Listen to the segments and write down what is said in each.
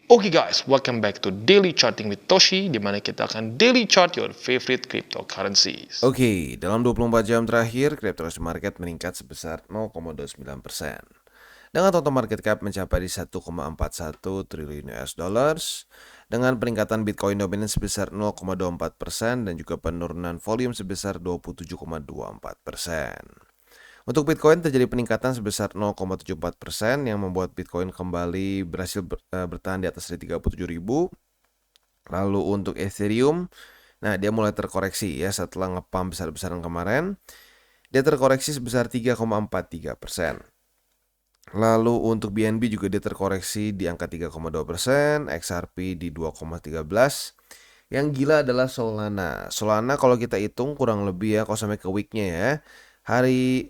Oke guys, welcome back to Daily Charting with Toshi, di mana kita akan daily chart your favorite cryptocurrencies. Oke, dalam 24 jam terakhir, cryptocurrency market meningkat sebesar 0,29%. Dengan total market cap mencapai di 1,41 triliun US dollars, dengan peningkatan Bitcoin dominan sebesar 0,24% dan juga penurunan volume sebesar 27,24%. Untuk Bitcoin terjadi peningkatan sebesar 0,74% yang membuat Bitcoin kembali berhasil bertahan di atas 37.000. Lalu untuk Ethereum, nah dia mulai terkoreksi ya setelah ngepump besar-besaran kemarin. Dia terkoreksi sebesar 3,43%. Lalu untuk BNB juga dia terkoreksi di angka 3,2%, XRP di 2,13%. Yang gila adalah Solana. Solana kalau kita hitung kurang lebih ya, kalau sampai ke weeknya ya, hari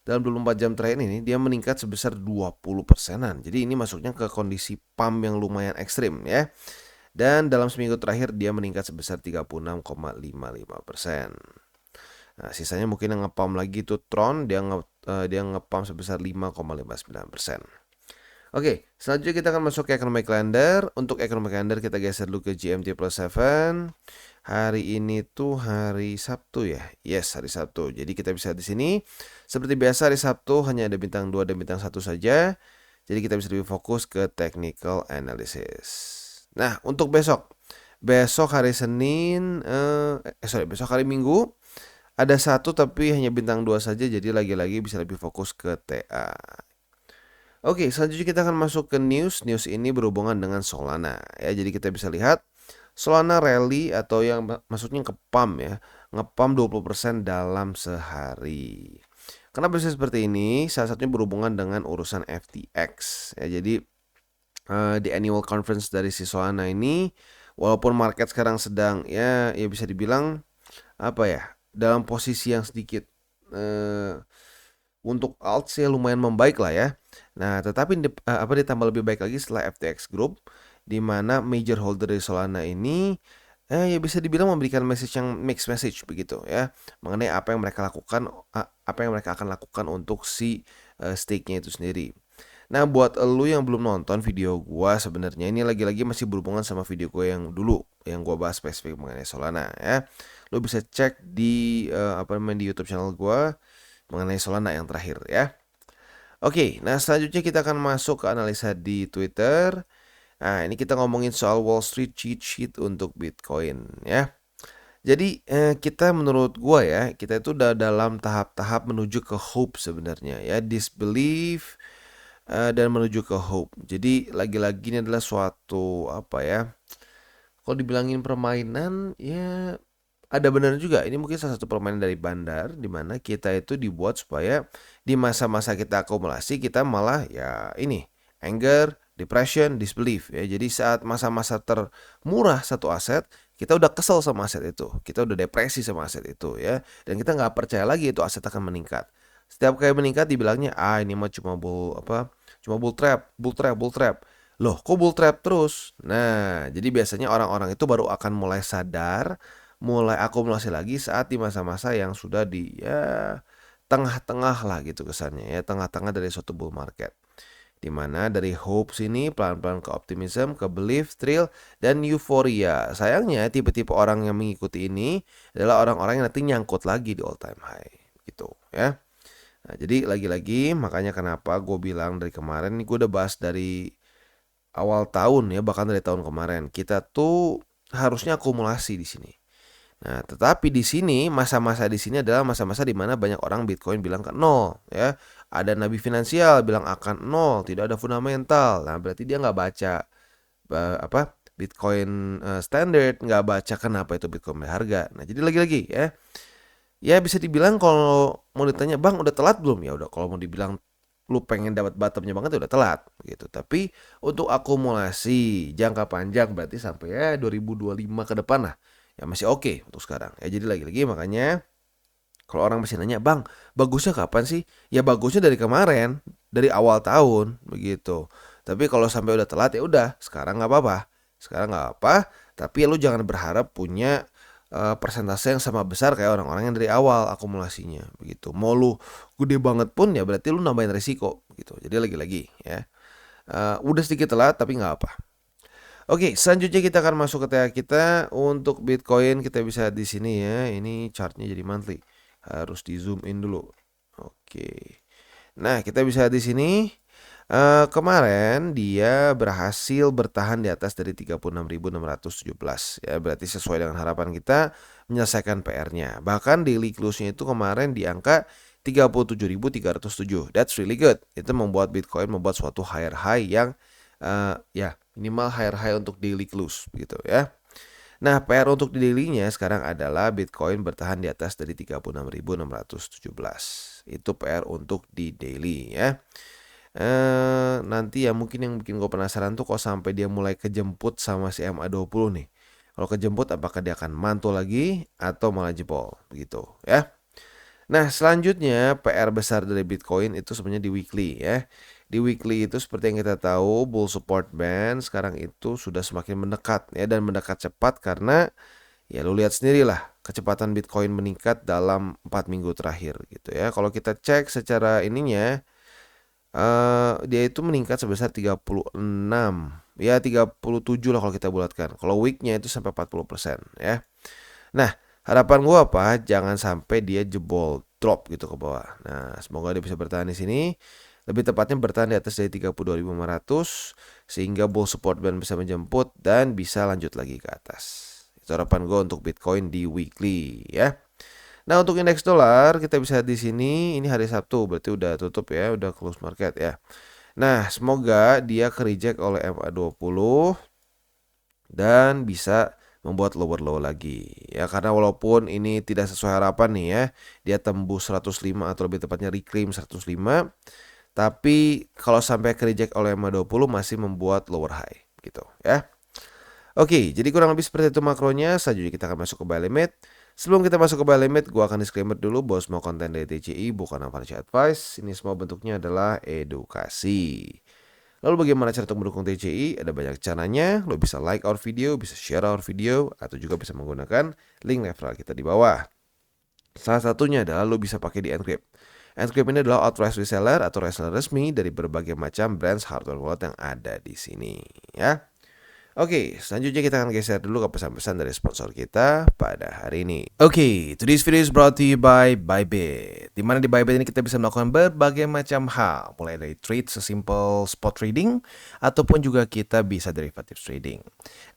dalam 24 jam terakhir ini dia meningkat sebesar 20%-an. Jadi ini masuknya ke kondisi pump yang lumayan ekstrim ya. Dan dalam seminggu terakhir dia meningkat sebesar 36,55%. Nah, sisanya mungkin yang ngepump lagi itu Tron, dia ngepump sebesar 5,59%. Oke, selanjutnya kita akan masuk ke economic calendar. Untuk economic calendar kita geser dulu ke GMT plus 7. Hari ini tuh hari Sabtu ya. Yes, hari Sabtu. Jadi kita bisa di sini seperti biasa hari Sabtu hanya ada bintang 2 dan bintang 1 saja. Jadi kita bisa lebih fokus ke technical analysis. Nah, untuk besok hari Senin besok hari Minggu ada satu tapi hanya bintang 2 saja, jadi lagi-lagi bisa lebih fokus ke TA. Oke, selanjutnya kita akan masuk ke news. News ini berhubungan dengan Solana ya. Jadi kita bisa lihat Solana rally atau yang maksudnya ke pump ya, nge-pump 20% dalam sehari. Kenapa bisa seperti ini? Salah satunya berhubungan dengan urusan FTX ya. Jadi di annual conference dari si Solana ini, walaupun market sekarang sedang ya bisa dibilang apa ya, dalam posisi yang sedikit untuk alts ya lumayan membaik lah ya. Nah, tetapi ditambah lebih baik lagi setelah FTX Group, di mana major holder dari Solana ini ya bisa dibilang memberikan message yang mixed message begitu ya, mengenai apa yang mereka lakukan, apa yang mereka akan lakukan untuk si stake-nya itu sendiri. Nah, buat elu yang belum nonton video gua, sebenarnya ini lagi-lagi masih berhubungan sama video gue yang dulu yang gua bahas spesifik mengenai Solana ya. Lo bisa cek di di YouTube channel gua mengenai Solana yang terakhir ya. Oke, nah selanjutnya kita akan masuk ke analisa di Twitter. Nah, ini kita ngomongin soal Wall Street cheat sheet untuk Bitcoin ya. Jadi kita menurut gua ya, kita itu udah dalam tahap-tahap menuju ke hope sebenarnya ya, disbelief dan menuju ke hope. Jadi lagi-lagi ini adalah suatu apa ya? Kalau dibilangin permainan ya ada benar juga. Ini mungkin salah satu permainan dari Bandar di mana kita itu dibuat supaya di masa-masa kita akumulasi kita malah ya ini anger, depression, disbelief ya. Jadi saat masa-masa termurah satu aset, kita udah kesel sama aset itu, kita udah depresi sama aset itu ya, dan kita nggak percaya lagi itu aset akan meningkat. Setiap kali meningkat dibilangnya ini mah cuma bull trap, bull trap, bull trap. Loh, kok bull trap terus? Nah, jadi biasanya orang-orang itu baru akan mulai sadar, mulai akumulasi lagi saat di masa-masa yang sudah di ya tengah-tengah lah gitu kesannya ya, tengah-tengah dari suatu bull market. Dimana dari hope sini pelan-pelan ke optimism, ke belief, thrill, dan euphoria. Sayangnya tipe-tipe orang yang mengikuti ini adalah orang-orang yang nanti nyangkut lagi di all time high gitu ya. Nah, jadi lagi-lagi makanya kenapa gue bilang dari kemarin nih, gue udah bahas dari awal tahun ya, bahkan dari tahun kemarin. Kita tuh harusnya akumulasi di sini. Nah, tetapi di sini masa-masa di sini adalah masa-masa di mana banyak orang Bitcoin bilang ke nol ya. Ada nabi finansial bilang akan nol, tidak ada fundamental. Nah, berarti dia nggak baca Bitcoin standard, nggak baca kenapa itu Bitcoin berharga. Nah, jadi lagi-lagi ya. Ya bisa dibilang kalau mau ditanya, "Bang, udah telat belum?" Ya udah, kalau mau dibilang lu pengen dapat bottomnya banget ya udah telat gitu. Tapi untuk akumulasi jangka panjang berarti sampai ya 2025 ke depan lah, ya masih oke untuk sekarang. Ya jadi lagi-lagi makanya kalau orang masih nanya, "Bang, bagusnya kapan sih?" Ya bagusnya dari kemarin, dari awal tahun begitu. Tapi kalau sampai udah telat ya udah, sekarang nggak apa-apa. Sekarang nggak apa, tapi lu jangan berharap punya persentase yang sama besar kayak orang-orang yang dari awal akumulasinya begitu. Mau lu gede banget pun ya berarti lu nambahin resiko gitu. Jadi lagi-lagi ya. Udah sedikit telat tapi nggak apa. Oke, selanjutnya kita akan masuk ke TA kita. Untuk Bitcoin kita bisa di sini ya. Ini chartnya jadi monthly. Harus di zoom in dulu. Oke. Nah, kita bisa di sini. Kemarin dia berhasil bertahan di atas dari 36.617 ya, berarti sesuai dengan harapan kita menyelesaikan PR-nya. Bahkan daily close-nya itu kemarin di angka 37.307. That's really good. Itu membuat Bitcoin membuat suatu higher high yang ya minimal higher high untuk daily close gitu ya. Nah, PR untuk di daily-nya sekarang adalah Bitcoin bertahan di atas dari 36.617. Itu PR untuk di daily ya. Nanti ya mungkin yang bikin gue penasaran tuh kok sampai dia mulai kejemput sama si MA20 nih. Kalau kejemput apakah dia akan mantul lagi atau malah jebol begitu ya. Nah, selanjutnya PR besar dari Bitcoin itu sebenarnya di weekly ya. Di weekly itu seperti yang kita tahu bull support band sekarang itu sudah semakin mendekat ya, dan mendekat cepat karena ya lu lihat sendirilah kecepatan Bitcoin meningkat dalam 4 minggu terakhir gitu ya. Kalau kita cek secara ininya dia itu meningkat sebesar 36 ya, 37 lah kalau kita bulatkan. Kalau weeknya itu sampai 40% ya. Nah, harapan gua apa? Jangan sampai dia jebol drop gitu ke bawah. Nah, semoga dia bisa bertahan di sini. Lebih tepatnya bertahan di atas dari 32.500 sehingga bull support band bisa menjemput dan bisa lanjut lagi ke atas. Itu harapan gua untuk Bitcoin di weekly ya. Nah, untuk indeks dolar kita bisa di sini, ini hari Sabtu berarti udah tutup ya, udah close market ya. Nah, semoga dia ke reject oleh MA20 dan bisa membuat lower low lagi ya, karena walaupun ini tidak sesuai harapan nih ya, dia tembus 105 atau lebih tepatnya reclaim 105, tapi kalau sampai ke reject oleh MA20 masih membuat lower high gitu ya. Oke, jadi kurang lebih seperti itu makronya. Selanjutnya kita akan masuk ke buy limit. Sebelum kita masuk ke buy limit, gua akan disclaimer dulu bahwa semua konten dari TCI bukan financial advice. Ini semua bentuknya adalah edukasi. Lalu bagaimana cara untuk mendukung TCI? Ada banyak caranya. Lo bisa like our video, bisa share our video, atau juga bisa menggunakan link referral kita di bawah. Salah satunya adalah lo bisa pakai di Encrypt. Encrypt ini adalah authorized reseller atau reseller resmi dari berbagai macam brands hardware wallet yang ada di sini ya. Oke, selanjutnya kita akan geser dulu ke pesan-pesan dari sponsor kita pada hari ini. Oke, today's video is brought to you by Bybit. Di mana di Bybit ini kita bisa melakukan berbagai macam hal, mulai dari trade sesimpel spot trading ataupun juga kita bisa derivative trading.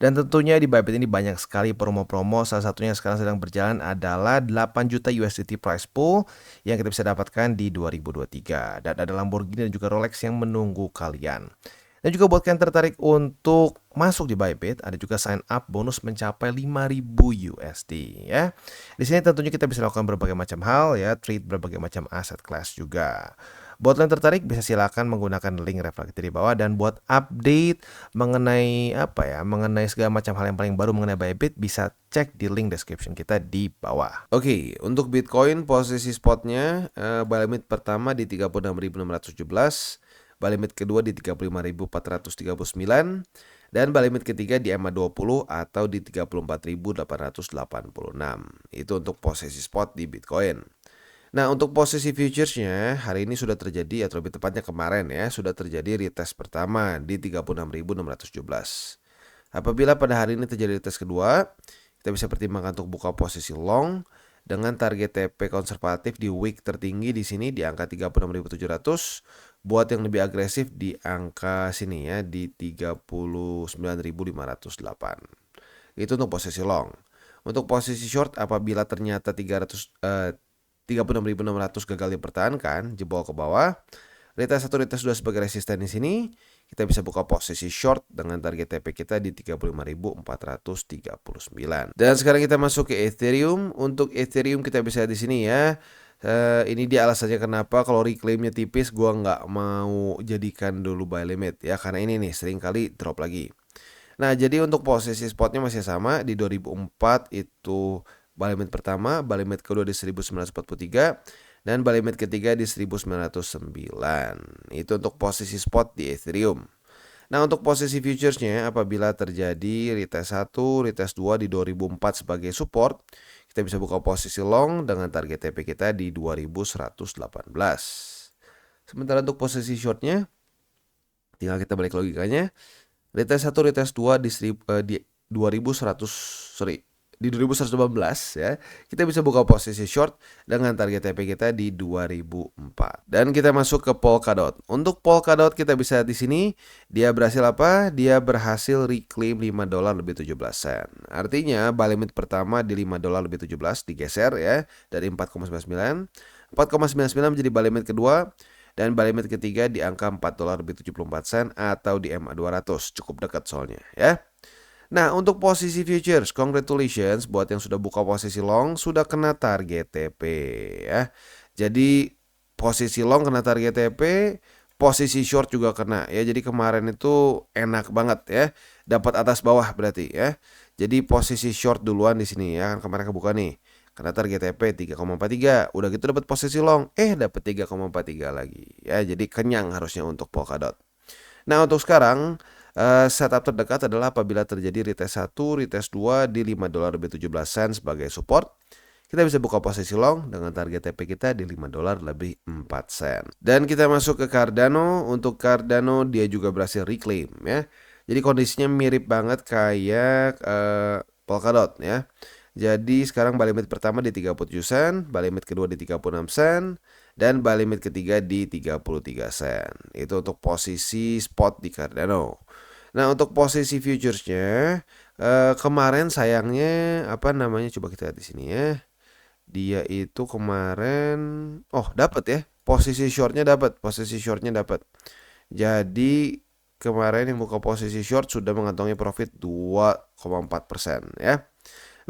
Dan tentunya di Bybit ini banyak sekali promo-promo. Salah satunya yang sekarang sedang berjalan adalah 8 juta USDT prize pool yang kita bisa dapatkan di 2023. Dan ada Lamborghini dan juga Rolex yang menunggu kalian. Dan juga buat kalian tertarik untuk masuk di Bybit, ada juga sign up bonus mencapai 5.000 USD ya. Di sini tentunya kita bisa lakukan berbagai macam hal ya, trade berbagai macam aset class juga. Buat kalian tertarik bisa silakan menggunakan link referral kita di bawah, dan buat update mengenai mengenai segala macam hal yang paling baru mengenai Bybit bisa cek di link description kita di bawah. Oke, untuk Bitcoin posisi spotnya buy limit pertama di 36.617. Buy limit kedua di 35.439 dan buy limit ketiga di MA20 atau di 34.886. Itu untuk posisi spot di Bitcoin. Nah, untuk posisi futuresnya hari ini sudah terjadi, atau lebih tepatnya kemarin ya, sudah terjadi retest pertama di 36.617. Apabila pada hari ini terjadi retest kedua, kita bisa pertimbangkan untuk buka posisi long dengan target TP konservatif di week tertinggi di sini di angka 36.700. Buat yang lebih agresif di angka sini ya, di 39.508. Itu untuk posisi long. Untuk posisi short, apabila ternyata 36.600 gagal dipertahankan, jebol ke bawah, retest 1, retest 2 sebagai resisten di sini, kita bisa buka posisi short dengan target TP kita di 35.439. Dan sekarang kita masuk ke Ethereum. Untuk Ethereum kita bisa di sini ya. Ini dia alasannya kenapa kalau reclaimnya tipis gua nggak mau jadikan dulu buy limit ya, karena ini nih sering kali drop lagi. Nah, jadi untuk posisi spotnya masih sama di 2004 itu buy limit pertama, buy limit kedua di 1943 dan buy limit ketiga di 1909. Itu untuk posisi spot di Ethereum. Nah, untuk posisi futuresnya apabila terjadi retest 1, retest 2 di 2004 sebagai support, kita bisa buka posisi long dengan target TP kita di 2118. Sementara untuk posisi shortnya Tinggal kita balik logikanya. Retest 1, retest 2 di 2118 ya. Kita bisa buka posisi short dengan target TP kita di 2004. Dan kita masuk ke Polkadot. Untuk Polkadot kita bisa di sini dia berhasil apa? Dia berhasil reclaim $5 lebih 17 sen. Artinya buy limit pertama di $5 lebih 17 digeser ya dari 4,99. 4,99 menjadi buy limit kedua. Dan buy limit ketiga di angka $4 lebih 74 sen atau di MA 200. Cukup dekat soalnya ya. Nah, untuk posisi futures, congratulations buat yang sudah buka posisi long, sudah kena target TP ya. Jadi posisi long kena target TP, posisi short juga kena ya. Jadi kemarin itu enak banget ya. Dapat atas bawah berarti ya. Jadi posisi short duluan di sini ya, kan kemarin kebuka nih. Kena target TP 3,43. Udah gitu dapat posisi long, dapat 3,43 lagi ya. Jadi kenyang harusnya untuk Polkadot. Nah, untuk sekarang setup terdekat adalah apabila terjadi retest 1, retest 2 di $5 lebih 17 sen sebagai support. Kita bisa buka posisi long dengan target TP kita di $5 lebih 4 sen. Dan kita masuk ke Cardano. Untuk Cardano dia juga berhasil reclaim ya. Jadi kondisinya mirip banget kayak Polkadot ya. Jadi sekarang buy limit pertama di 37 sen, buy limit kedua di 36 sen, dan buy limit ketiga di 33 sen. Itu untuk posisi spot di Cardano. Nah, untuk posisi futuresnya kemarin sayangnya coba kita lihat di sini ya. Dia itu kemarin dapat ya. Posisi shortnya dapat. Jadi kemarin yang buka posisi short sudah mengantongi profit 2,4% ya.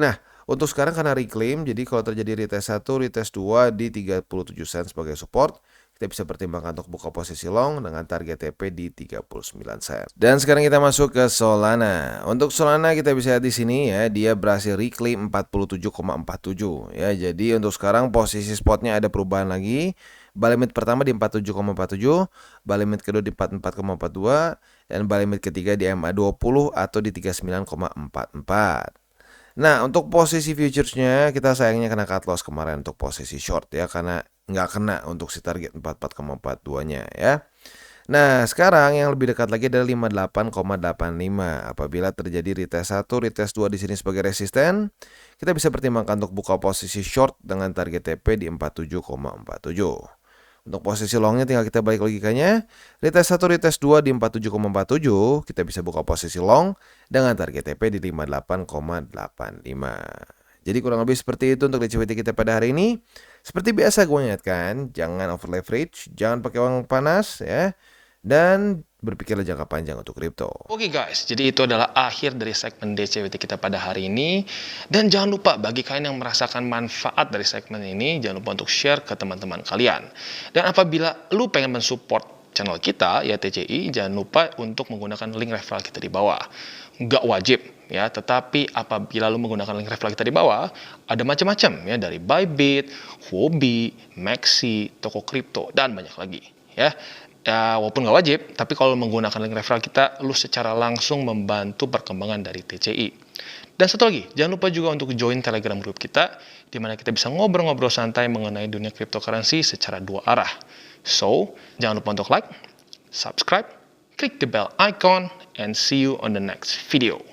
Nah, untuk sekarang karena reclaim, jadi kalau terjadi retest 1, retest 2 di 37 sen sebagai support, kita bisa pertimbangkan untuk buka posisi long dengan target TP di 39 sen. Dan sekarang kita masuk ke Solana. Untuk Solana kita bisa lihat di sini ya, dia berhasil reclaim 47,47 ya. Jadi untuk sekarang posisi spotnya ada perubahan lagi. Buy limit pertama di 47,47, buy limit kedua di 44,42, dan buy limit ketiga di MA 20 atau di 39,44. Nah, untuk posisi futuresnya kita sayangnya kena cut loss kemarin untuk posisi short ya, karena nggak kena untuk si target 44,42-nya ya. Nah, sekarang yang lebih dekat lagi adalah 58,85. Apabila terjadi retest 1, retest 2 di sini sebagai resisten, kita bisa pertimbangkan untuk buka posisi short dengan target TP di 47,47. Untuk posisi longnya tinggal kita balik logikanya. Retest 1, retest 2 di 47,47. Kita bisa buka posisi long dengan target TP di 58,85. Jadi kurang lebih seperti itu untuk liquidity kita pada hari ini. Seperti biasa gue ingatkan, jangan over leverage, jangan pakai uang panas ya. Dan berpikirlah jangka panjang untuk kripto. Oke guys, jadi itu adalah akhir dari segmen DCWT kita pada hari ini. Dan jangan lupa bagi kalian yang merasakan manfaat dari segmen ini, jangan lupa untuk share ke teman-teman kalian. Dan apabila lu pengen mensupport channel kita, ya TCI, jangan lupa untuk menggunakan link referral kita di bawah. Nggak wajib ya, tetapi apabila lu menggunakan link referral kita di bawah, ada macam-macam ya, dari Bybit, Huobi, Maxi, toko kripto, dan banyak lagi ya. Ya, walaupun nggak wajib, tapi kalau menggunakan link referral kita, lu secara langsung membantu perkembangan dari TCI. Dan satu lagi, jangan lupa juga untuk join Telegram group kita, di mana kita bisa ngobrol-ngobrol santai mengenai dunia cryptocurrency secara dua arah. So, jangan lupa untuk like, subscribe, klik the bell icon, and see you on the next video.